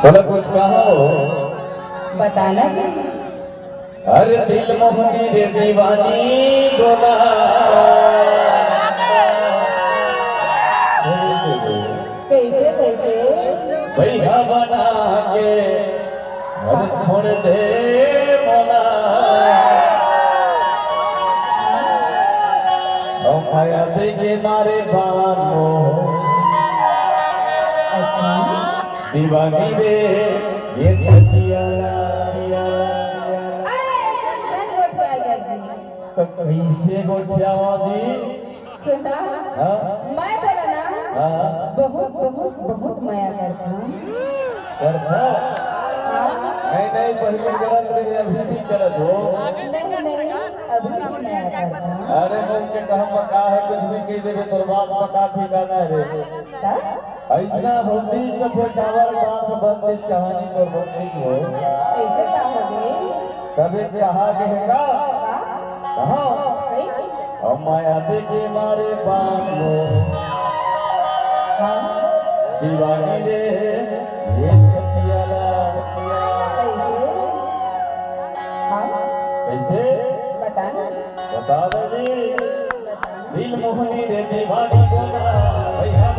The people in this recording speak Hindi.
बोला कुछ कहो। बताना जी। अरे दिल मोहनी रे दीवानी गोला कैसे कैसे भैया बना के घर छोड़ दे मोला माया दे के मारे बानो अच्छा दीवानी रे ये छतिया तो कैसे गोठियावा जी सुना मैं बोला ना बहुत बहुत बहुत माया करता हूँ। करता नहीं नहीं पहले गलत रही अभी भी गलत हो नहीं नहीं अभी भी माया करता हूँ। अरे मुझ के कहा पका है कुछ भी कह देवे तो बात पका ठिकाना रे ऐसा होती तो फिर टावर बात बंद इस कहानी तो बंदी हो ऐसे क्या हो गए तभी कहा कहेगा कहा माया दे के मारे बानो दीवानी रे ये छतियाला कैसे बताना बता दे जी दिल मोहनी रे दीवानी गोला भैया